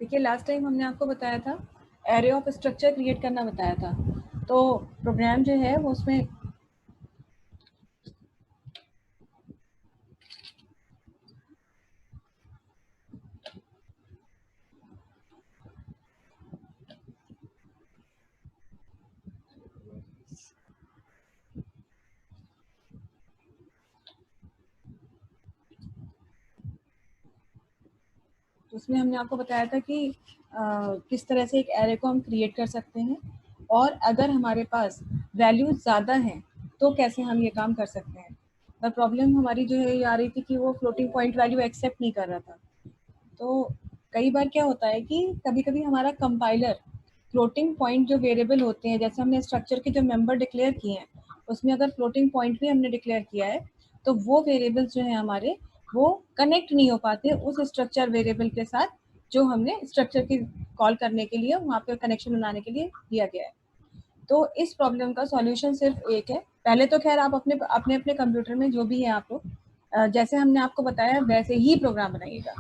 देखिए last time हमने आपको बताया था एरे ऑफ स्ट्रक्चर क्रिएट करना बताया था। तो प्रोग्राम जो है वो उसमें उसमें हमने आपको बताया था कि किस तरह से एक एरे को हम क्रिएट कर सकते हैं और अगर हमारे पास वैल्यूज ज़्यादा हैं तो कैसे हम ये काम कर सकते हैं। पर प्रॉब्लम हमारी जो है ये आ रही थी कि वो फ्लोटिंग पॉइंट वैल्यू एक्सेप्ट नहीं कर रहा था। तो कई बार क्या होता है कि कभी कभी हमारा कंपाइलर फ्लोटिंग पॉइंट जो वेरिएबल होते हैं, जैसे हमने स्ट्रक्चर के जो मेंबर डिक्लेयर किए हैं उसमें अगर फ्लोटिंग पॉइंट भी हमने डिक्लेयर किया है तो वो वेरिएबल्स जो है हमारे वो कनेक्ट नहीं हो पाते उस स्ट्रक्चर वेरिएबल के साथ जो हमने स्ट्रक्चर की कॉल करने के लिए वहाँ पे कनेक्शन बनाने के लिए दिया गया है। तो इस प्रॉब्लम का सॉल्यूशन सिर्फ एक है। पहले तो खैर आप अपने अपने अपने कंप्यूटर में जो भी है आप लोग जैसे हमने आपको बताया वैसे ही प्रोग्राम बनाइएगा।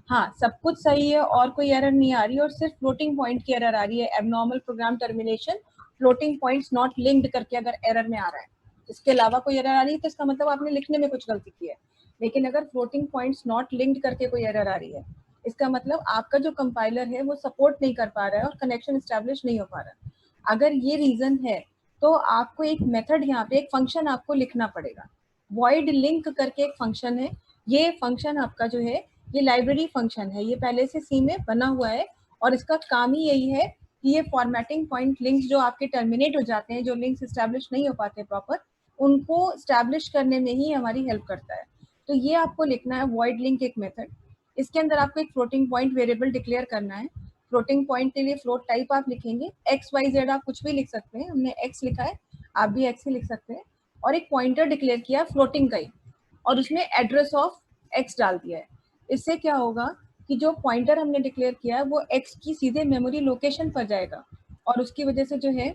हाँ, सब कुछ सही है और कोई एरर नहीं आ रही और सिर्फ फ्लोटिंग पॉइंट की एरर आ रही है। Abnormal program termination floating points not linked करके अगर एरर में आ रहा है, इसके अलावा कोई एरर आ रही है तो इसका मतलब आपने लिखने में कुछ गलती की है। लेकिन अगर फ्लोटिंग पॉइंट्स नॉट लिंक्ड करके कोई एरर आ रही है, इसका मतलब आपका जो कंपाइलर है वो सपोर्ट नहीं कर पा रहा है और कनेक्शन स्टैब्लिश नहीं हो पा रहा है। अगर ये रीजन है तो आपको एक मेथड यहाँ पे एक फंक्शन आपको लिखना पड़ेगा। वॉइड लिंक करके एक फंक्शन है। ये फंक्शन आपका जो है ये लाइब्रेरी फंक्शन है, ये पहले से सी में बना हुआ है और इसका काम ही यही है कि ये फॉर्मेटिंग पॉइंट लिंक्स जो आपके टर्मिनेट हो जाते हैं, जो लिंक्स स्टैब्लिश नहीं हो पाते प्रॉपर, उनको स्टैब्लिश करने में ही हमारी हेल्प करता है। तो ये आपको लिखना है वॉइड लिंक एक मेथड। इसके अंदर आपको एक फ्लोटिंग पॉइंट वेरिएबल डिक्लेयर करना है। फ्लोटिंग पॉइंट के लिए फ्लोट टाइप आप लिखेंगे, एक्स वाई जेड आप कुछ भी लिख सकते हैं, हमने एक्स लिखा है, आप भी एक्स ही लिख सकते हैं। और एक पॉइंटर डिक्लेयर किया फ्लोटिंग का ही और उसमें एड्रेस ऑफ एक्स डाल दिया है। इससे क्या होगा कि जो पॉइंटर हमने डिक्लेयर किया है वो एक्स की सीधे मेमोरी लोकेशन पर जाएगा और उसकी वजह से जो है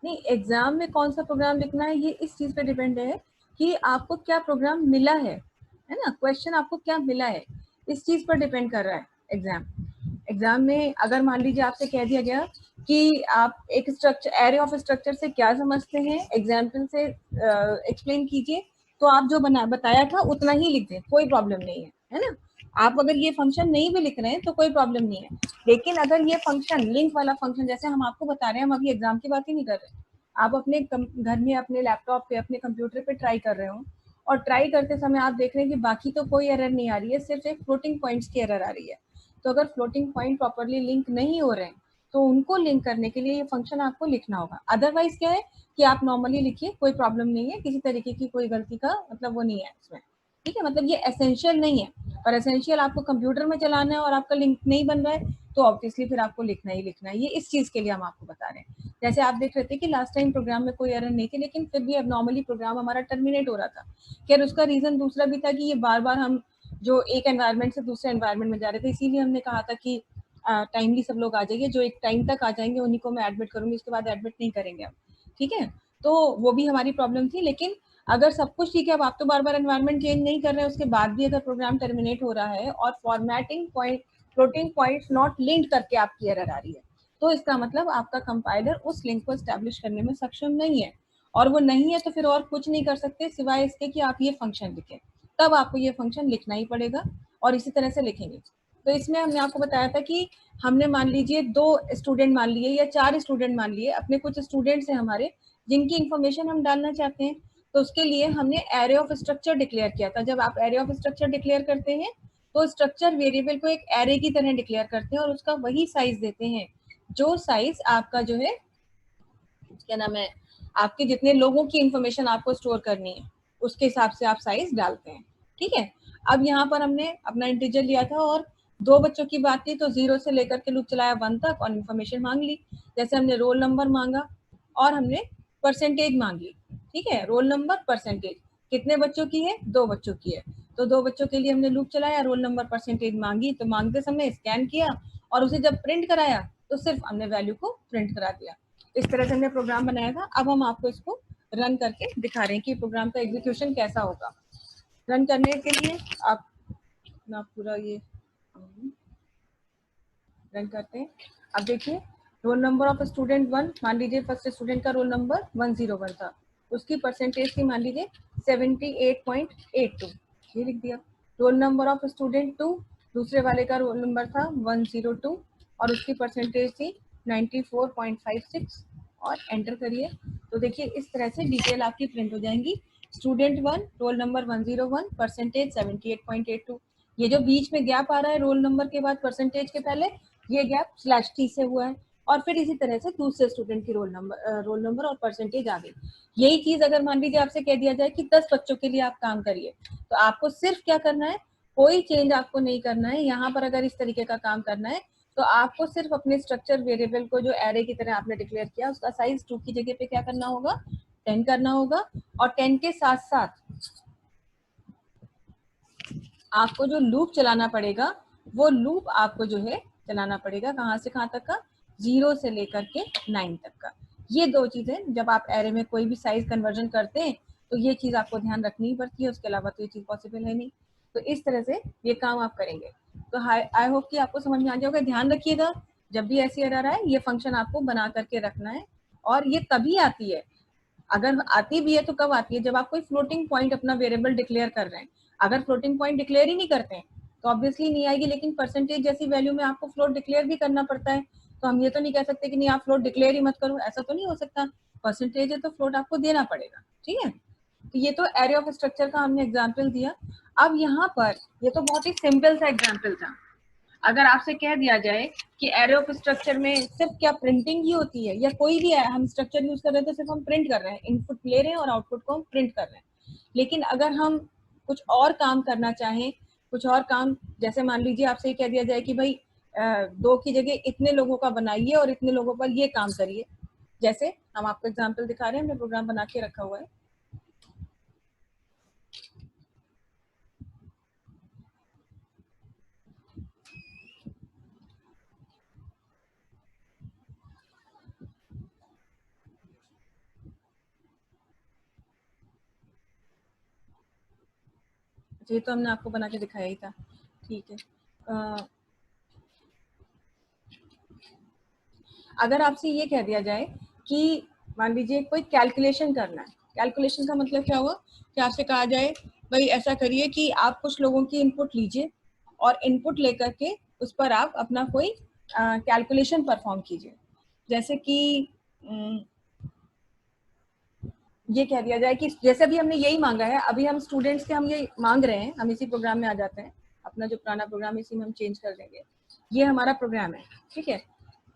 नहीं, एग्जाम में कौन सा प्रोग्राम लिखना है ये इस चीज पे डिपेंड है कि आपको क्या प्रोग्राम मिला है ना, क्वेश्चन आपको क्या मिला है, इस चीज पर डिपेंड कर रहा है एग्जाम। एग्जाम में अगर मान लीजिए आपसे कह दिया गया कि आप एक स्ट्रक्चर एरे ऑफ स्ट्रक्चर से क्या समझते हैं एग्जाम्पल से एक्सप्लेन कीजिए, तो आप जो बना बताया था उतना ही लिख दें, कोई प्रॉब्लम नहीं है ना। आप अगर ये फंक्शन नहीं भी लिख रहे हैं तो कोई प्रॉब्लम नहीं है। लेकिन अगर ये फंक्शन लिंक वाला फंक्शन जैसे हम आपको बता रहे हैं, हम अभी एग्जाम की बात ही नहीं कर रहे, आप अपने घर में अपने लैपटॉप पे अपने कंप्यूटर पे ट्राई कर रहे हो और ट्राई करते समय आप देख रहे हैं कि बाकी तो कोई एरर नहीं आ रही है, सिर्फ एक फ्लोटिंग पॉइंट्स की एरर आ रही है। तो अगर फ्लोटिंग पॉइंट प्रॉपरली लिंक नहीं हो रहे हैं तो उनको लिंक करने के लिए ये फंक्शन आपको लिखना होगा। अदरवाइज क्या है कि आप नॉर्मली लिखिए, कोई प्रॉब्लम नहीं है, किसी तरीके की कोई गलती का मतलब वो नहीं है इसमें। ठीक है, मतलब ये एसेंशियल नहीं है, पर एसेंशियल आपको कंप्यूटर में चलाना है और आपका लिंक नहीं बन रहा है तो ऑब्वियसली फिर आपको लिखना ही लिखना है। ये इस चीज के लिए हम आपको बता रहे हैं। जैसे आप देख रहे थे कि लास्ट टाइम प्रोग्राम में कोई एरर नहीं थी लेकिन फिर भी अब नॉर्मली प्रोग्राम हमारा टर्मिनेट हो रहा था। खैर उसका रीजन दूसरा भी था कि ये बार बार हम जो एक एनवायरनमेंट से दूसरे एनवायरनमेंट में जा रहे थे, इसीलिए हमने कहा था कि टाइमली सब लोग आ जाइए, जो एक टाइम तक आ जाएंगे उन्हीं को मैं एडमिट करूंगी, उसके बाद एडमिट नहीं करेंगे हम। ठीक है, तो वो भी हमारी प्रॉब्लम थी। लेकिन अगर सब कुछ ठीक है, अब आप तो बार बार एनवायरनमेंट चेंज नहीं कर रहे हैं, उसके बाद भी अगर प्रोग्राम टर्मिनेट हो रहा है और formatting point floating points not linked करके आपकी एरर आ रही है, तो इसका मतलब आपका कंपाइलर उस लिंक को स्टैब्लिश करने में सक्षम नहीं है। और वो नहीं है तो फिर और कुछ नहीं कर सकते सिवाय इसके कि आप ये फंक्शन लिखें। तब आपको ये फंक्शन लिखना ही पड़ेगा और इसी तरह से लिखेंगे। तो इसमें हमने आपको बताया था कि हमने मान लीजिए 2 स्टूडेंट मान लिए या 4 स्टूडेंट मान लिए, अपने कुछ स्टूडेंट्स हैं हमारे जिनकी इंफॉर्मेशन हम डालना चाहते हैं। तो उसके लिए हमने एरे ऑफ स्ट्रक्चर डिक्लेयर किया था। जब आप एरे ऑफ स्ट्रक्चर डिक्लेयर करते हैं तो स्ट्रक्चर वेरिएबल को एक एरे की तरह डिक्लेयर करते हैं और उसका वही साइज देते हैं जो साइज आपका जो है क्या नाम है, आपके जितने लोगों की इंफॉर्मेशन आपको स्टोर करनी है उसके हिसाब से आप साइज डालते हैं। ठीक है, अब यहाँ पर हमने अपना इंटीजर लिया था और 2 बच्चों की बात थी तो 0 से लेकर के लूप चलाया 1 तक और इन्फॉर्मेशन मांग ली। जैसे हमने रोल नंबर मांगा और हमने परसेंटेज मांगी। ठीक है, रोल नंबर परसेंटेज, कितने बच्चों की है? 2 बच्चों की है। तो 2 बच्चों के लिए हमने लूप चलाया, रोल नंबर परसेंटेज मांगी, तो मांगते समय स्कैन किया और उसे जब प्रिंट कराया तो सिर्फ हमने वैल्यू को प्रिंट करा दिया। इस तरह से हमने प्रोग्राम बनाया था। अब हम आपको इसको रन करके दिखा रहे हैं कि प्रोग्राम का एग्जीक्यूशन कैसा होगा। रन करने के लिए आप अपना पूरा ये रन करते हैं। अब देखिए, रोल नंबर ऑफ स्टूडेंट 1, मान लीजिए फर्स्ट स्टूडेंट का रोल नंबर 101 था, उसकी परसेंटेज थी मान लीजिए 78.82, ये लिख दिया। रोल नंबर ऑफ स्टूडेंट 2, दूसरे वाले का रोल नंबर था 102 और उसकी परसेंटेज थी 94.56 और एंटर करिए। तो देखिए इस तरह से डिटेल आपकी प्रिंट हो जाएंगी। Student 1 roll number 101, percentage 78.82। ये जो बीच में गैप आ रहा है रोल नंबर के बाद परसेंटेज के पहले, ये गैप स्लैश टी से हुआ है। और फिर इसी तरह से दूसरे स्टूडेंट की रोल नंबर और परसेंटेज आ गई। यही चीज अगर मान लीजिए आपसे कह दिया जाए कि 10 बच्चों के लिए आप काम करिए, तो आपको सिर्फ क्या करना है, कोई चेंज आपको नहीं करना है। यहाँ पर अगर इस तरीके का काम करना है तो आपको सिर्फ अपने स्ट्रक्चर वेरिएबल को जो एरे की तरह आपने डिक्लेयर किया, उसका साइज 2 की जगह पे क्या करना होगा, 10 करना होगा। और 10 के साथ साथ आपको जो लूप चलाना पड़ेगा, वो लूप आपको जो है चलाना पड़ेगा कहाँ से कहाँ तक का, 0 से लेकर के 9 तक का। ये 2 चीजें जब आप एरे में कोई भी साइज कन्वर्जन करते हैं तो ये चीज आपको ध्यान रखनी ही पड़ती है, उसके अलावा तो ये चीज पॉसिबल है नहीं। तो इस तरह से ये काम आप करेंगे। तो आई होप कि आपको समझ में आ जाएगा। ध्यान रखिएगा, जब भी ऐसी एरर आए ये फंक्शन आपको बना करके रखना है। और ये तभी आती है, अगर आती भी है तो कब आती है, जब आप कोई फ्लोटिंग पॉइंट अपना वेरिएबल डिक्लेयर कर रहे हैं। अगर फ्लोटिंग पॉइंट डिक्लेयर ही नहीं करते हैं तो ऑब्वियसली नहीं आएगी। लेकिन परसेंटेज जैसी वैल्यू में आपको फ्लोट डिक्लेयर भी करना पड़ता है। तो हम ये तो नहीं कह सकते कि नहीं आप फ्लोट डिक्लेयर ही मत करो, ऐसा तो नहीं हो सकता। परसेंटेज है तो फ्लोट आपको देना पड़ेगा, ठीक है। तो ये तो एरे ऑफ स्ट्रक्चर का हमने एग्जाम्पल दिया। अब यहाँ पर ये तो बहुत ही सिंपल सा एग्जाम्पल था। अगर आपसे कह दिया जाए कि एरे ऑफ स्ट्रक्चर में सिर्फ क्या प्रिंटिंग ही होती है, या कोई भी हम स्ट्रक्चर यूज कर रहे हैं तो सिर्फ हम प्रिंट कर रहे हैं, इनपुट ले रहे हैं और आउटपुट को हम प्रिंट कर रहे हैं। लेकिन अगर हम कुछ और काम करना चाहें, कुछ और काम, जैसे मान लीजिए आपसे कह दिया जाए कि भाई 2 की जगह इतने लोगों का बनाइए और इतने लोगों पर ये काम करिए। जैसे हम आपको एग्जाम्पल दिखा रहे हैं, हमने प्रोग्राम बना के रखा हुआ है। ये तो हमने आपको बना के दिखाया ही था, ठीक है। अगर आपसे ये कह दिया जाए कि मान लीजिए कोई कैलकुलेशन करना है, कैलकुलेशन का मतलब क्या हुआ कि आपसे कहा जाए भाई ऐसा करिए कि आप कुछ लोगों की इनपुट लीजिए और इनपुट लेकर के उस पर आप अपना कोई कैलकुलेशन परफॉर्म कीजिए। जैसे कि ये कह दिया जाए कि जैसे भी हमने यही मांगा है, अभी हम स्टूडेंट्स के हम ये मांग रहे हैं, हम इसी प्रोग्राम में आ जाते हैं, अपना जो पुराना प्रोग्राम इसी में हम चेंज कर देंगे। ये हमारा प्रोग्राम है, ठीक है।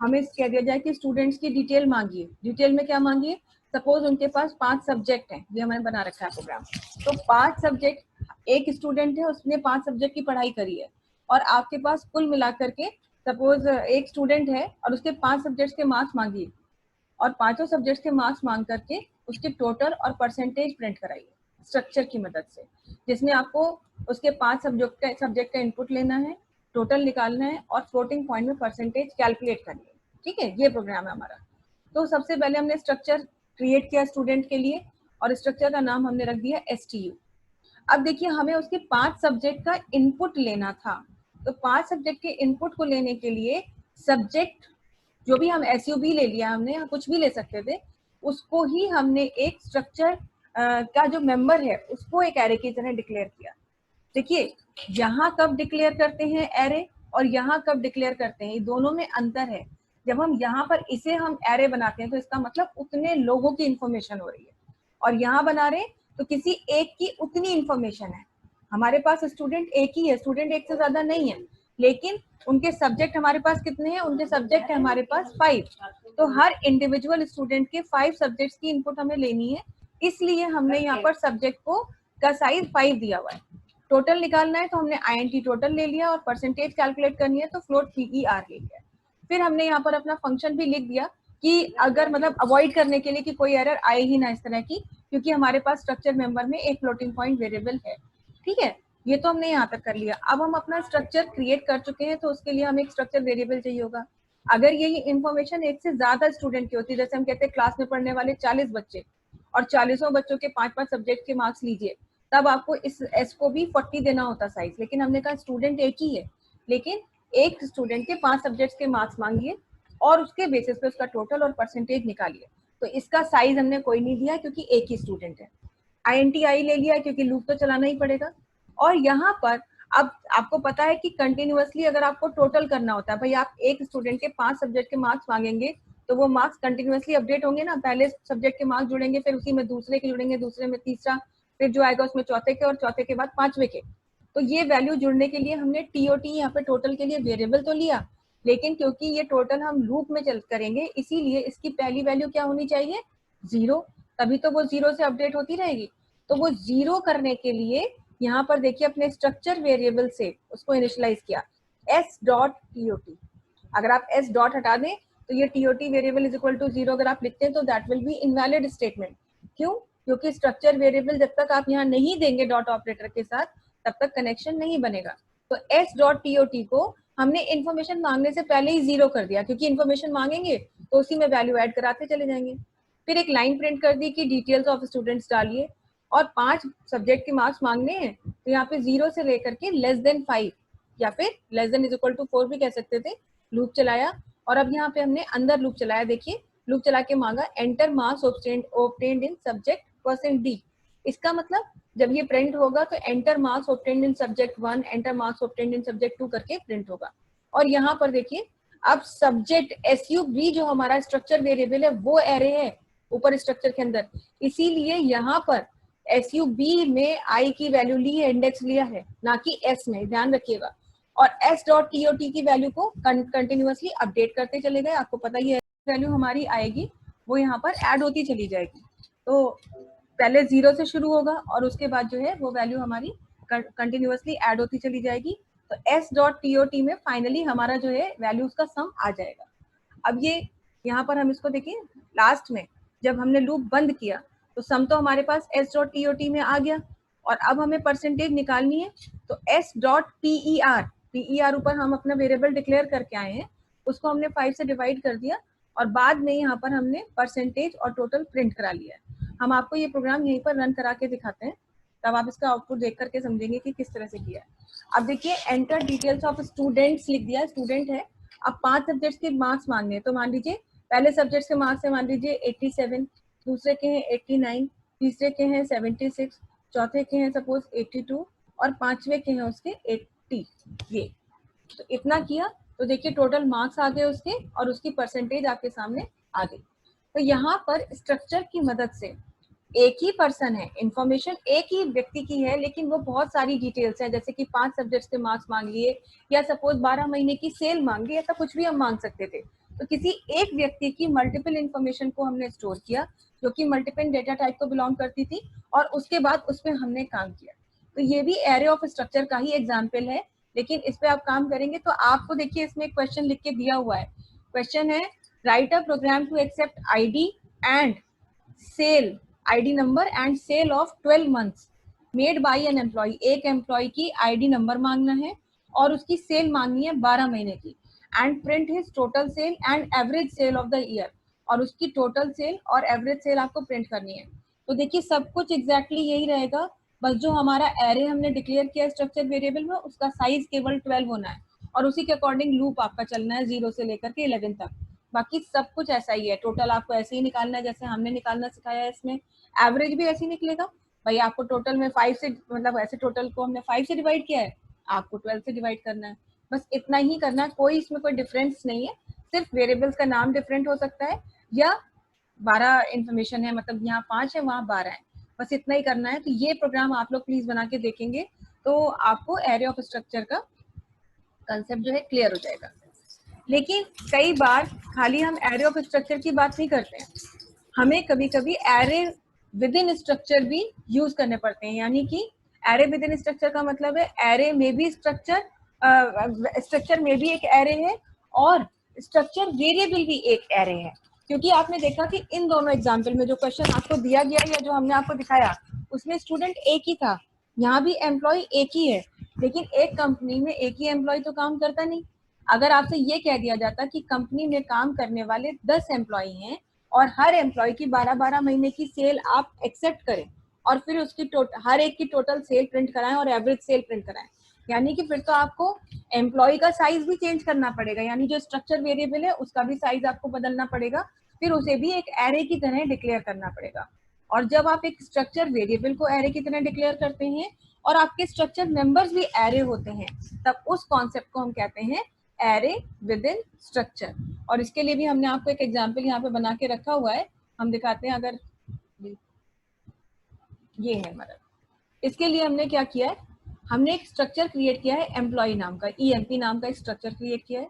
हमें कह दिया जाए कि स्टूडेंट्स की डिटेल मांगिए। डिटेल में क्या मांगिए, सपोज उनके पास 5 सब्जेक्ट हैं, ये हमने बना रखा है प्रोग्राम। तो 5 सब्जेक्ट, एक स्टूडेंट है उसने 5 सब्जेक्ट की पढ़ाई करी है और आपके पास कुल मिलाकर के सपोज एक स्टूडेंट है और उसके 5 सब्जेक्ट्स के मार्क्स मांगिए और पांचों सब्जेक्ट्स के मार्क्स मांग करके उसके टोटल और परसेंटेज प्रिंट कराइए स्ट्रक्चर की मदद से, जिसमें आपको उसके 5 सब्जेक्ट का इनपुट लेना है, टोटल निकालना है और फ्लोटिंग पॉइंट में परसेंटेज कैलकुलेट करनी है, ठीक है। ये प्रोग्राम है हमारा। तो सबसे पहले हमने स्ट्रक्चर क्रिएट किया स्टूडेंट के लिए और स्ट्रक्चर का नाम हमने रख दिया STU। अब देखिए हमें उसके 5 सब्जेक्ट का इनपुट लेना था। तो 5 सब्जेक्ट के इनपुट को लेने के लिए सब्जेक्ट जो भी हम SUB ले लिया हमने, या कुछ भी ले सकते थे, उसको ही हमने एक स्ट्रक्चर का जो मेंबर है उसको एक एरे की तरह डिक्लेयर किया। देखिए यहाँ कब डिक्लेयर करते हैं एरे और यहाँ कब डिक्लेयर करते हैं, ये दोनों में अंतर है। जब हम यहाँ पर इसे हम एरे बनाते हैं तो इसका मतलब उतने लोगों की इंफॉर्मेशन हो रही है, और यहाँ बना रहे तो किसी एक की उतनी इंफॉर्मेशन है। हमारे पास स्टूडेंट एक ही है, स्टूडेंट एक से ज्यादा नहीं है, लेकिन उनके सब्जेक्ट हमारे पास कितने हैं, उनके सब्जेक्ट है हमारे पास 5। तो हर इंडिविजुअल स्टूडेंट के 5 सब्जेक्ट्स की इनपुट हमें लेनी है, इसलिए हमने यहाँ पर सब्जेक्ट को का साइज 5 दिया हुआ है। टोटल निकालना है तो हमने INT टोटल ले लिया और परसेंटेज कैलकुलेट करनी है तो फ्लोट PER ले लिया। फिर हमने यहाँ पर अपना फंक्शन भी लिख दिया कि अगर मतलब अवॉइड करने के लिए कि कोई एरर आए ही ना इस तरह की, क्योंकि हमारे पास स्ट्रक्चर मेंबर में एक फ्लोटिंग पॉइंट वेरिएबल है। ठीक है, ये तो हमने यहाँ तक कर लिया। अब हम अपना स्ट्रक्चर क्रिएट कर चुके हैं, तो उसके लिए हमें एक स्ट्रक्चर वेरिएबल चाहिए होगा। अगर यही इन्फॉर्मेशन एक से ज्यादा स्टूडेंट की होती है, जैसे हम कहते हैं क्लास में पढ़ने वाले 40 बच्चे और 40 बच्चों के 5-5 सब्जेक्ट के मार्क्स लीजिए, तब आपको इस एस को भी 40 देना होता साइज। लेकिन हमने कहा स्टूडेंट एक ही है, लेकिन एक स्टूडेंट के 5 सब्जेक्ट्स के मार्क्स मांगिए और उसके बेसिस पे उसका टोटल और परसेंटेज निकालिए। तो इसका साइज हमने कोई नहीं दिया क्योंकि एक ही स्टूडेंट है। INTI ले लिया क्योंकि लूप तो चलाना ही पड़ेगा। और यहाँ पर अब आपको पता है कि कंटिन्यूअसली अगर आपको टोटल करना होता है, भाई आप एक स्टूडेंट के 5 सब्जेक्ट के मार्क्स मांगेंगे तो वो मार्क्स कंटिन्यूअसली अपडेट होंगे ना। पहले सब्जेक्ट के मार्क्स जुड़ेंगे, फिर उसी में दूसरे के जुड़ेंगे, दूसरे में तीसरा, फिर जो आएगा उसमें चौथे के, और चौथे के बाद 5वें के। तो ये वैल्यू जुड़ने के लिए हमने TOT यहाँ पे टोटल के लिए वेरिएबल तो लिया, लेकिन क्योंकि ये टोटल हम लूप में चल करेंगे, इसीलिए इसकी पहली वैल्यू क्या होनी चाहिए, 0, तभी तो वो 0 से अपडेट होती रहेगी। तो वो 0 करने के लिए यहाँ पर देखिए अपने स्ट्रक्चर वेरिएबल से उसको इनिशियलाइज किया, s.tot। अगर आप s डॉट हटा दें तो ये TOT variable is equal to 0 अगर आप लिखते हैं तो that will be invalid statement. क्यों? क्योंकि स्ट्रक्चर वेरिएबल जब तक आप यहाँ नहीं देंगे डॉट ऑपरेटर के साथ, तब तक कनेक्शन नहीं बनेगा। तो s.tot को हमने इन्फॉर्मेशन मांगने से पहले ही 0 कर दिया, क्योंकि इन्फॉर्मेशन मांगेंगे तो उसी में वैल्यू ऐड कराते चले जाएंगे। फिर एक लाइन प्रिंट कर दी कि डिटेल्स ऑफ स्टूडेंट्स डालिए, और 5 सब्जेक्ट के मार्क्स मांगने हैं तो यहाँ पे 0 से लेकर के लेस देन 5 या फिर less than is equal to 4 भी कह सकते थे, लूप चलाया। और अब यहाँ पे हमने अंदर लूप चलाया, देखिए लूप चला के मांगा एंटर मार्क्स ऑब्टेन्ड इन सब्जेक्ट %d। इसका मतलब जब ये प्रिंट होगा तो एंटर मार्क्स ऑब्टेन्ड इन सब्जेक्ट 1, एंटर मार्क्स ऑब्टेन्ड इन सब्जेक्ट 2 करके प्रिंट होगा। और यहाँ पर देखिए अब सब्जेक्ट SUB जो हमारा स्ट्रक्चर वेरिएबल है वो एरे है ऊपर स्ट्रक्चर के अंदर, इसीलिए यहाँ पर SUB में I की वैल्यू ली है, इंडेक्स लिया है, ना कि S में, ध्यान रखिएगा। और s.tot की वैल्यू को कंटिन्यूअसली अपडेट करते चले गए। आपको पता ही है वैल्यू हमारी आएगी वो यहाँ पर ऐड होती चली जाएगी। तो पहले 0 से शुरू होगा और उसके बाद जो है वो वैल्यू हमारी कंटिन्यूअसली ऐड होती चली जाएगी। तो s.tot में फाइनली हमारा जो है वैल्यूज का सम आ जाएगा। अब ये यहाँ पर हम इसको देखिए, लास्ट में जब हमने लूप बंद किया तो सम तो हमारे पास s.tot में आ गया, और अब हमें परसेंटेज निकालनी है। तो s.per ऊपर हम अपना वेरिएबल डिक्लेयर करके आए हैं, उसको हमने 5 से डिवाइड कर दिया और बाद में यहाँ पर हमने परसेंटेज और टोटल प्रिंट करा लिया है। हम आपको ये प्रोग्राम यहीं पर रन करा के दिखाते हैं, तब आप इसका आउटपुट देख करके समझेंगे कि किस तरह से किया है। अब देखिए एंटर डिटेल्स ऑफ स्टूडेंट्स लिख दिया, स्टूडेंट है। अब 5 सब्जेक्ट्स के मार्क्स मांगने हैं, तो मान लीजिए पहले सब्जेक्ट्स के मार्क्स है मान लीजिए 87, दूसरे के हैं 89, तीसरे के हैं 76, चौथे के हैं सपोज 82 और 5वें के हैं उसके 80। ये तो इतना किया तो देखिए टोटल मार्क्स आ गए उसके और उसकी परसेंटेज आपके सामने आ गई। तो यहाँ पर स्ट्रक्चर की मदद से एक ही पर्सन है, इंफॉर्मेशन एक ही व्यक्ति की है, लेकिन वो बहुत सारी डिटेल्स है, जैसे कि 5 सब्जेक्ट्स के मार्क्स मांग लिए या सपोज 12 महीने की सेल मांग ली, ऐसा कुछ भी हम मांग सकते थे। तो किसी एक व्यक्ति की मल्टीपल इंफॉर्मेशन को हमने स्टोर किया जो कि मल्टीपल डेटा टाइप को बिलोंग करती थी, और उसके बाद उस पर हमने काम किया। तो ये भी एरे ऑफ स्ट्रक्चर का ही एग्जाम्पल है, लेकिन इस पे आप काम करेंगे तो आपको देखिए इसमें एक क्वेश्चन लिख के दिया हुआ है। क्वेश्चन है write a program to accept ID and sale ID number and sale of 12 months made by an employee. एक एम्प्लॉय की ID नंबर मांगना है और उसकी सेल मांगनी है 12 महीने की, and print his total sale and average sale of the year, और उसकी टोटल सेल और एवरेज सेल आपको प्रिंट करनी है। तो देखिए सब कुछ एग्जैक्टली यही रहेगा, बस जो हमारा एरे हमने डिक्लेयर किया स्ट्रक्चर वेरिएबल में उसका साइज केवल 12 होना है, और उसी के अकॉर्डिंग लूप आपका चलना है 0 से लेकर के 11 तक। बाकी सब कुछ ऐसा ही है, टोटल आपको ऐसे ही निकालना है जैसे हमने निकालना सिखाया है। इसमें एवरेज भी ऐसे ही निकलेगा, भाई आपको टोटल में 5 से मतलब ऐसे टोटल को हमने 5 से डिवाइड किया है, आपको 12 से डिवाइड करना है, बस इतना ही करना है। कोई इसमें कोई डिफरेंस नहीं है, सिर्फ वेरिएबल्स का नाम डिफरेंट हो सकता है, या 12 इंफॉर्मेशन है, मतलब यहाँ 5 है वहाँ 12 है, बस इतना ही करना है। तो ये प्रोग्राम आप लोग प्लीज बना के देखेंगे तो आपको एरे ऑफ स्ट्रक्चर का कंसेप्ट जो है क्लियर हो जाएगा। लेकिन कई बार खाली हम एरे ऑफ स्ट्रक्चर की बात नहीं करते हैं, हमें कभी कभी एरे विद इन स्ट्रक्चर भी यूज करने पड़ते हैं। यानी कि एरे विद इन स्ट्रक्चर का मतलब है एरे में भी स्ट्रक्चर, स्ट्रक्चर में भी एक एरे है और स्ट्रक्चर वेरिएबल भी एक एरे है। क्योंकि आपने देखा कि इन दोनों एग्जाम्पल में जो क्वेश्चन आपको दिया गया या जो हमने आपको दिखाया उसमें स्टूडेंट एक ही था, यहाँ भी एम्प्लॉय एक ही है, लेकिन एक कंपनी में एक ही एम्प्लॉय तो काम करता नहीं। अगर आपसे ये कह दिया जाता कि कंपनी में काम करने वाले 10 एम्प्लॉय हैं और हर एम्प्लॉय की 12-12 महीने की सेल आप एक्सेप्ट करें और फिर उसकी हर एक की टोटल सेल प्रिंट कराएं और एवरेज सेल प्रिंट कराएं, यानी कि फिर तो आपको एम्प्लॉय का साइज भी चेंज करना पड़ेगा, यानी जो स्ट्रक्चर वेरिएबल है उसका भी साइज आपको बदलना पड़ेगा, फिर उसे भी एक एरे की तरह डिक्लेयर करना पड़ेगा। और जब आप एक स्ट्रक्चर वेरिएबल को एरे की तरह डिक्लेयर करते हैं और आपके स्ट्रक्चर मेंबर्स भी एरे होते हैं, तब उस कॉन्सेप्ट को हम कहते हैं एरे विद इन स्ट्रक्चर। और इसके लिए भी हमने आपको एक एग्जाम्पल यहाँ पे बना के रखा हुआ है, हम दिखाते हैं। अगर ये है हमारा, इसके लिए हमने क्या किया है, हमने एक स्ट्रक्चर क्रिएट किया है एम्प्लॉय नाम का, ईएमपी नाम का एक स्ट्रक्चर क्रिएट किया है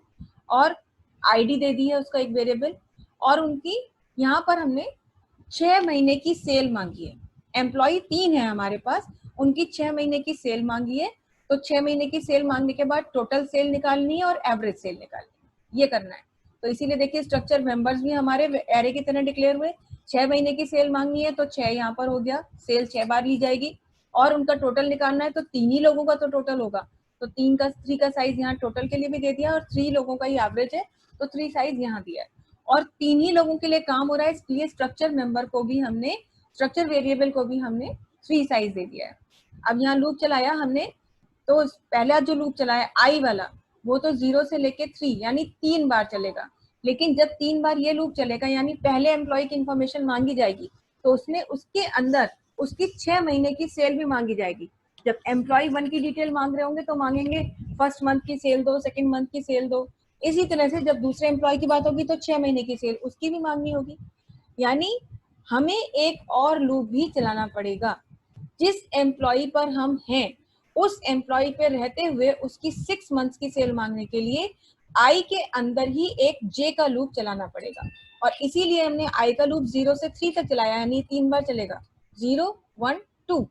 और आईडी दे दी है उसका एक वेरिएबल, और उनकी यहाँ पर हमने 6 महीने की सेल मांगी है। एम्प्लॉय 3 है हमारे पास, उनकी 6 महीने की सेल मांगी है, तो 6 महीने की सेल मांगने के बाद टोटल सेल निकालनी है और एवरेज सेल निकालनी है, ये करना है। तो इसीलिए देखिए स्ट्रक्चर मेंबर्स भी हमारे एरे की तरह डिक्लेयर हुए। 6 महीने की सेल मांगनी है तो 6 यहाँ पर हो गया, सेल 6 बार ली जाएगी, और उनका टोटल निकालना है तो 3 ही लोगों का तो टोटल होगा, तो 3 का साइज यहाँ टोटल के लिए भी दे दिया और 3 लोगों का ही एवरेज है तो 3 साइज यहाँ दिया है, और 3 ही लोगों के लिए काम हो रहा है, इसलिए स्ट्रक्चर मेंबर को भी हमने, स्ट्रक्चर वेरिएबल को भी हमने 3 साइज दे दिया है। अब यहाँ लूप चलाया हमने, तो पहला जो लूप चलाया आई वाला वो तो 0 से लेके 3 यानी 3 बार चलेगा, लेकिन जब 3 बार ये लूप चलेगा यानी पहले एम्प्लॉय की इंफॉर्मेशन मांगी जाएगी तो उसमें उसके अंदर उसकी 6 महीने की सेल भी मांगी जाएगी। जब एम्प्लॉय 1 की डिटेल मांग रहे होंगे तो मांगेंगे फर्स्ट मंथ की सेल दो, सेकंड मंथ की सेल दो, इसी तरह से जब दूसरे एम्प्लॉय की बात होगी तो 6 महीने की सेल उसकी भी मांगनी होगी, यानी हमें एक और लूप भी चलाना पड़ेगा। जिस एम्प्लॉय पर हम हैं उस एम्प्लॉय पे रहते हुए उसकी 6 मंथ्स की सेल मांगने के लिए आई के अंदर ही एक जे का लूप चलाना पड़ेगा, और इसीलिए हमने आई का लूप 0 से 3 तक चलाया, यानी 3 बार चलेगा, 0 1 2,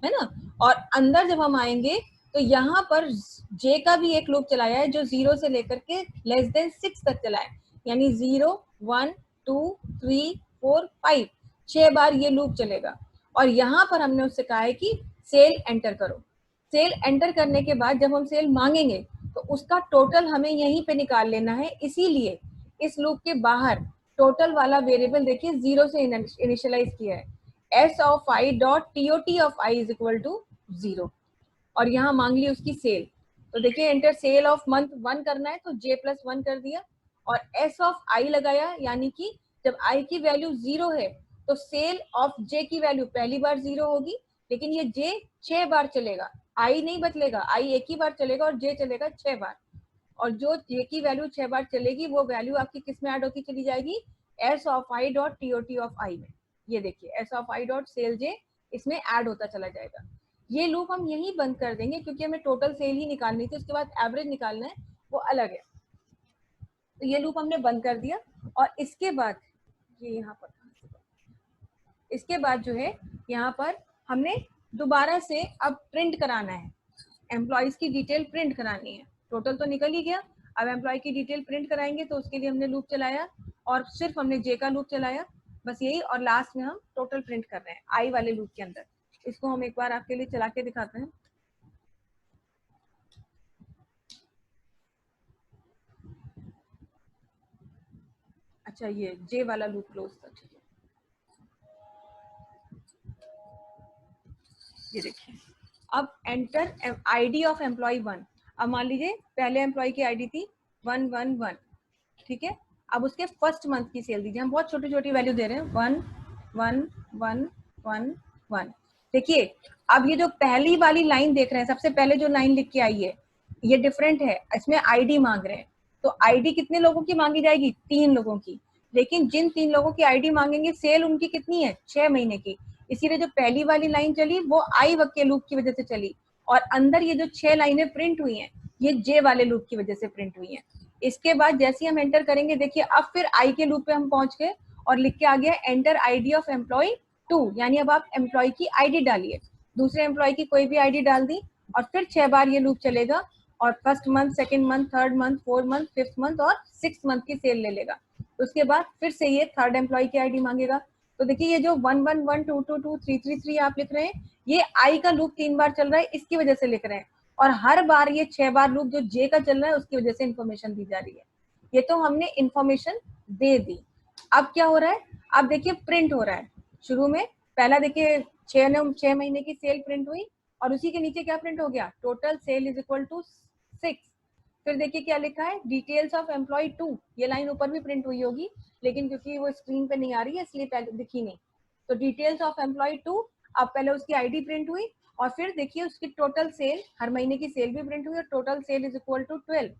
है ना। और अंदर जब हम आएंगे तो यहाँ पर जे का भी एक लूप चलाया है जो 0 से लेकर के लेस देन 6 तक चला है, यानी 0 1 2 3 4 5, 6 बार ये लूप चलेगा। और यहाँ पर हमने उससे कहा है कि सेल एंटर करो। सेल एंटर करने के बाद जब हम सेल मांगेंगे तो उसका टोटल हमें यहीं पे निकाल लेना है, इसीलिए इस लूप के बाहर टोटल वाला वेरिएबल देखिए 0 से इनिशियलाइज किया है, s of i dot tot of i is equal to 0, और यहाँ मांग ली उसकी सेल, तो देखिए एंटर सेल ऑफ मंथ 1 करना है तो j+1 कर दिया, और s ऑफ i लगाया, यानी कि जब i की वैल्यू 0 है तो सेल ऑफ j की वैल्यू पहली बार 0 होगी, लेकिन ये j 6 बार चलेगा, i नहीं बदलेगा, i एक ही बार चलेगा और j चलेगा 6 बार, और जो j की वैल्यू 6 बार चलेगी वो वैल्यू आपकी किस में ऐड होती चली जाएगी, s of i dot tot of i में। ये देखिए s of i dot sale j इसमें ऐड होता चला जाएगा। ये लूप हम यही बंद कर देंगे क्योंकि हमें टोटल सेल ही निकालनी थी, उसके बाद एवरेज निकालना है वो अलग है, तो ये लूप हमने बंद कर दिया। और इसके बाद ये यहाँ पर, इसके बाद जो है यहाँ पर हमने दोबारा से अब प्रिंट कराना है, एम्प्लॉयज की डिटेल प्रिंट करानी है, टोटल तो निकल ही गया, अब एम्प्लॉय की डिटेल प्रिंट कराएंगे तो उसके लिए हमने लूप चलाया और सिर्फ हमने जे का लूप चलाया, बस यही, और लास्ट में हम टोटल प्रिंट कर रहे हैं आई वाले लूप के अंदर। इसको हम एक बार आपके लिए चला के दिखाते हैं। अच्छा ये जे वाला लूप क्लोज था, ठीक है, ये देखिए अब एंटर आईडी ऑफ एम्प्लॉय 1, अब मान लीजिए पहले एम्प्लॉय की आईडी थी 111, ठीक है, अब उसके फर्स्ट मंथ की सेल दीजिए, हम बहुत छोटी छोटी वैल्यू दे रहे हैं, 1 1 1 1 1। देखिए अब ये जो पहली वाली लाइन देख रहे हैं, सबसे पहले जो लाइन लिख के आई है ये डिफरेंट है, इसमें आईडी मांग रहे हैं, तो आईडी कितने लोगों की मांगी जाएगी, 3 लोगों की, लेकिन जिन 3 लोगों की आईडी मांगेंगे सेल उनकी कितनी है, 6 महीने की, इसीलिए जो पहली वाली लाइन चली वो आई के लूप की वजह से चली, और अंदर ये जो 6 लाइनें प्रिंट हुई हैं ये जे वाले लूप की वजह से प्रिंट हुई हैं। इसके बाद जैसे हम एंटर करेंगे, देखिए अब फिर आई के लूप पे हम पहुंच गए और लिख के आ गया एंटर आईडी ऑफ एम्प्लॉय 2, यानी अब आप एम्प्लॉय की आईडी डालिए, दूसरे एम्प्लॉय की कोई भी आईडी डाल दी, और फिर 6 बार ये लूप चलेगा और first month, second month, third month, fourth month, fifth month और सिक्स मंथ की सेल ले लेगा। उसके बाद फिर से ये थर्ड एम्प्लॉय की आईडी मांगेगा। तो देखिए ये जो 111 222 333 आप लिख रहे हैं, ये आई का लूप 3 बार चल रहा है, इसकी वजह से लिख रहे हैं। और हर बार ये 6 बार लूप जो जे का चल रहा है उसकी वजह से इन्फॉर्मेशन दी जा रही है। ये तो हमने इन्फॉर्मेशन दे दी। अब क्या हो रहा है, अब देखिए प्रिंट हो रहा है। शुरू में पहला देखिए 6 महीने की सेल प्रिंट हुई और उसी के नीचे क्या प्रिंट हो गया, total sale is equal to 6। फिर देखिए क्या लिखा है, डिटेल्स ऑफ एम्प्लॉय 2। ये लाइन ऊपर भी प्रिंट हुई होगी लेकिन क्योंकि वो स्क्रीन पे नहीं आ रही है इसलिए पहले दिखी नहीं। तो डिटेल्स ऑफ एम्प्लॉय 2, अब पहले उसकी आईडी प्रिंट हुई और फिर देखिए उसकी टोटल सेल, हर महीने की सेल भी प्रिंट हुई और total sale is equal to 12।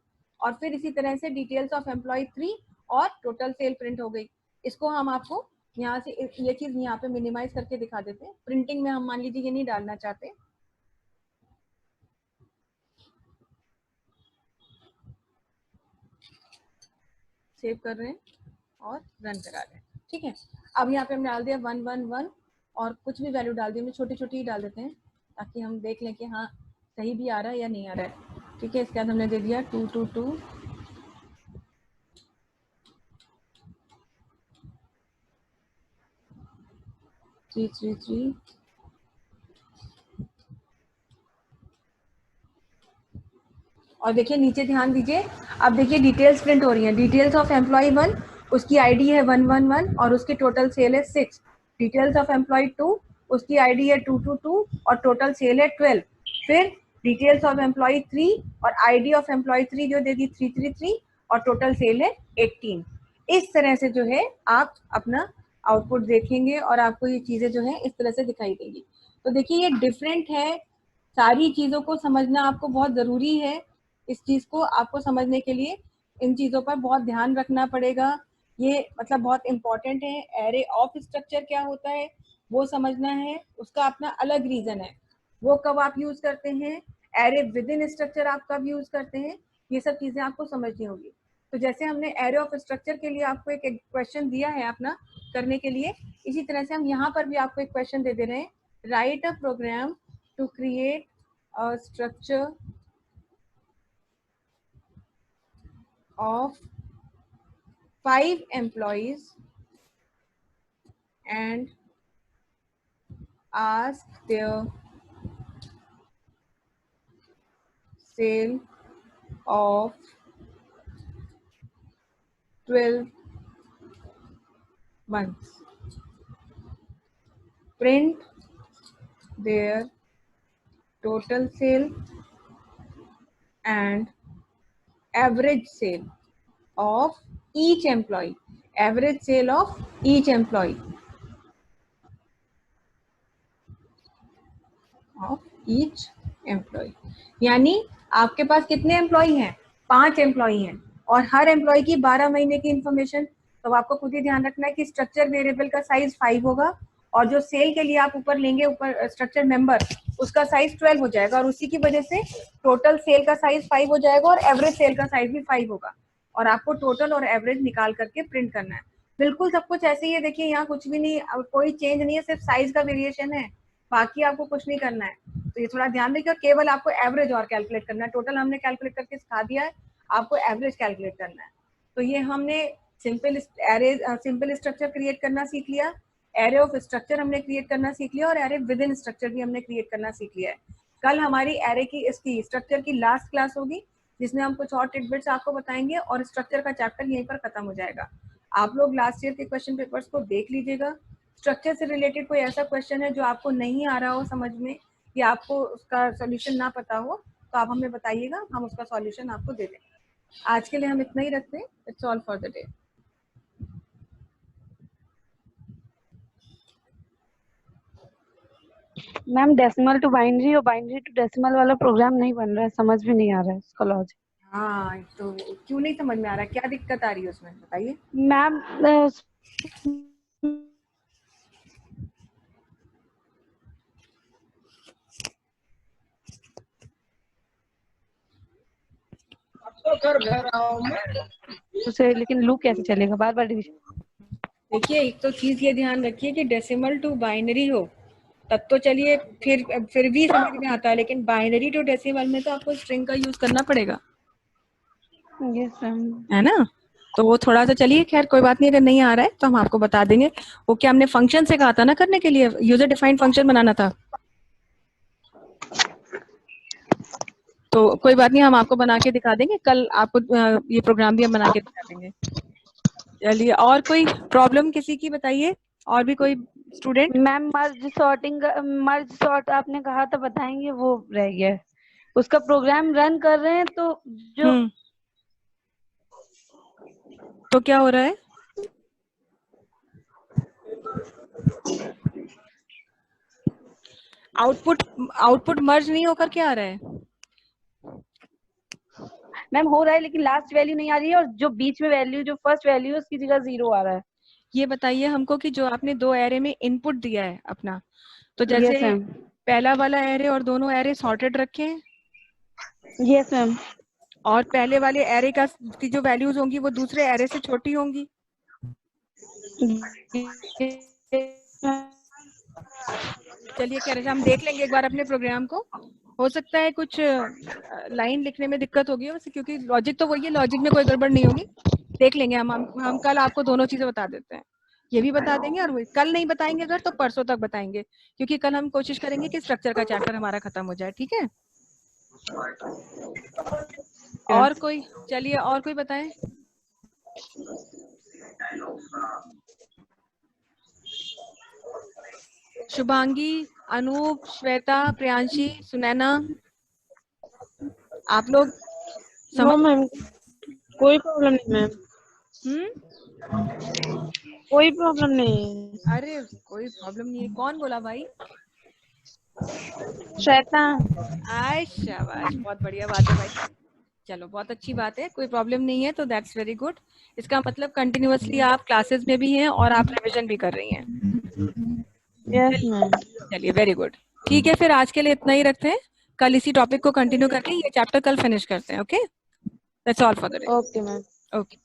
और फिर इसी तरह से डिटेल्स ऑफ एम्प्लॉय 3 और टोटल सेल प्रिंट हो गई। इसको हम आपको यहाँ से ये चीज यहाँ पे मिनिमाइज करके दिखा देते हैं। प्रिंटिंग में हम मान लीजिए ये नहीं डालना चाहते, सेव कर रहे हैं और रन करा रहे हैं, ठीक है। अब यहाँ पे हमने डाल दिया 111 और कुछ भी वैल्यू डाल दी, हमने छोटी छोटी ही डाल देते हैं ताकि हम देख लें कि हाँ सही भी आ रहा है या नहीं आ रहा है, ठीक है। इसके बाद हमने दे दिया 222 333 और देखिए नीचे ध्यान दीजिए, अब देखिए डिटेल्स प्रिंट हो रही हैं। डिटेल्स ऑफ एम्प्लॉय 1, उसकी आईडी है 111 और उसकी टोटल सेल है 6। डिटेल्स ऑफ एम्प्लॉय 2, उसकी आईडी है 222 और टोटल सेल है 12। फिर डिटेल्स ऑफ एम्प्लॉय 3 और आईडी ऑफ एम्प्लॉय 3 जो दे दी 333 और टोटल सेल है 18। इस तरह से जो है आप अपना आउटपुट देखेंगे और आपको ये चीजें जो है इस तरह से दिखाई देंगी। तो देखिए ये डिफरेंट है, सारी चीजों को समझना आपको बहुत जरूरी है। इस चीज को आपको समझने के लिए इन चीजों पर बहुत ध्यान रखना पड़ेगा, ये मतलब बहुत इंपॉर्टेंट है। एरे ऑफ स्ट्रक्चर क्या होता है वो समझना है, उसका अपना अलग रीजन है, वो कब आप यूज करते हैं। एरे विद इन स्ट्रक्चर आप कब यूज करते हैं, ये सब चीजें आपको समझनी होगी। तो जैसे हमने एरे ऑफ स्ट्रक्चर के लिए आपको एक क्वेश्चन दिया है अपना करने के लिए, इसी तरह से हम यहाँ पर भी आपको एक क्वेश्चन दे रहे हैं, write a program to create a structure of 5 employees and ask their sale of 12 months. Print their total sale and average sale of each employee. Average sale of each employee. Of each employee. यानी आपके पास कितने employee हैं, 5 employee हैं और हर employ की 12 महीने की information. तो आपको खुद ही ध्यान रखना है कि स्ट्रक्चर वेरिएबल का साइज 5 होगा और जो सेल के लिए आप ऊपर लेंगे, ऊपर स्ट्रक्चर मेंबर, उसका साइज 12 हो जाएगा और उसी की वजह से टोटल सेल का साइज 5 हो जाएगा और एवरेज सेल का साइज भी 5 होगा और आपको टोटल और एवरेज निकाल करके प्रिंट करना है। बिल्कुल सब कुछ ऐसे ही है, देखिए यहाँ कुछ भी नहीं, कोई चेंज नहीं है, सिर्फ साइज का वेरिएशन है, बाकी आपको कुछ नहीं करना है। तो ये थोड़ा ध्यान रखिए, केवल आपको एवरेज और कैलकुलेट करना है। टोटल हमने कैलकुलेट करके सिखा दिया है, आपको एवरेज कैलकुलेट करना है। तो ये हमने simple array, simple structure create करना सीख लिया, एरे ऑफ स्ट्रक्चर हमने क्रिएट करना सीख लिया और एरे विद इन स्ट्रक्चर भी हमने क्रिएट करना सीख लिया है। कल हमारी एरे की, इसकी स्ट्रक्चर की लास्ट क्लास होगी जिसमें हम कुछ और टिडबिट्स आपको बताएंगे और स्ट्रक्चर का चैप्टर यहीं पर खत्म हो जाएगा। आप लोग लास्ट ईयर के क्वेश्चन पेपर्स को देख लीजिएगा। स्ट्रक्चर से रिलेटेड कोई ऐसा क्वेश्चन है जो आपको नहीं आ रहा हो समझ में या आपको उसका सॉल्यूशन ना पता हो तो आप हमें बताइएगा, हम उसका सॉल्यूशन आपको दे देंगे। आज के लिए हम इतना ही रखते हैं। It's all for the day. Ma'am decimal to binary और बाइनरी टू डेसिमल वाला प्रोग्राम नहीं बन रहा है, समझ भी नहीं आ रहा है उसका लॉजिक। हाँ तो क्यों नहीं समझ में आ रहा, क्या दिक्कत आ रही है उसमें बताइए। मैम उसे लेकिन लूप कैसे चलेगा, बार बार डिवीजन। देखिए एक तो चीज ये ध्यान रखिए कि डेसिमल टू बाइनरी हो तब तो चलिए फिर भी समझ में आता है, लेकिन बाइनरी टू डेसिमल में तो आपको स्ट्रिंग का यूज करना पड़ेगा, यस मैम। है ना। तो वो थोड़ा सा, चलिए खैर कोई बात नहीं, अगर नहीं आ रहा है तो हम आपको बता देंगे। वो क्या हमने फंक्शन से कहा था ना करने के लिए, यूजर डिफाइंड फंक्शन बनाना था। तो कोई बात नहीं, हम आपको बना के दिखा देंगे कल, आपको ये प्रोग्राम भी हम बना के दिखा देंगे। चलिए, और कोई प्रॉब्लम किसी की बताइए, और भी कोई स्टूडेंट? मैम मर्ज सॉर्ट आपने कहा था बताएंगे, वो रह गया है। उसका प्रोग्राम रन कर रहे हैं तो जो तो क्या हो रहा है? आउटपुट मर्ज नहीं होकर क्या आ रहा है? मैम हो रहा है, लेकिन लास्ट वैल्यू नहीं आ रही है, और जो बीच में वैल्यू, जो फर्स्ट वैल्यू है उसकी जगह 0 आ रहा है। ये बताइए हमको कि जो आपने दो एरे में इनपुट दिया है अपना, तो जैसे यस मैम। पहला वाला एरे और दोनों एरे सॉर्टेड रखे हैं, यस मैम। और पहले वाले एरे की जो वैल्यूज होंगी वो दूसरे एरे से छोटी होंगी। चलिए खैर, हम देख लेंगे एक बार अपने प्रोग्राम को। हो सकता है कुछ लाइन लिखने में दिक्कत होगी वैसे, क्योंकि लॉजिक तो वही है, लॉजिक में कोई गड़बड़ नहीं होगी। देख लेंगे हम कल आपको दोनों चीजें बता देते हैं, ये भी बता देंगे, और कल नहीं बताएंगे अगर तो परसों तक बताएंगे, क्योंकि कल हम कोशिश करेंगे कि स्ट्रक्चर का चैप्टर हमारा खत्म हो जाए। ठीक है? और कोई? चलिए, और कोई बताएं। शुभांगी, अनूप, श्वेता, प्रियांशी, सुनैना, आप लोग समझ? मैम कोई प्रॉब्लम नहीं मैम, कोई प्रॉब्लम नहीं। अरे कोई प्रॉब्लम नहीं है, कौन बोला भाई? श्वेता। आय शाबाश, बहुत बढ़िया बात है भाई। चलो बहुत अच्छी बात है, कोई प्रॉब्लम नहीं है तो दैट्स वेरी गुड। इसका मतलब कंटिन्यूअसली आप क्लासेस में भी हैं और आप रिवीजन भी कर रही हैं। Yes ma'am. चलिए वेरी गुड। ठीक है, फिर आज के लिए इतना ही रखते हैं, कल इसी टॉपिक को कंटिन्यू करके ये चैप्टर कल फिनिश करते हैं। Okay, that's all for the day. Okay ma'am. Okay.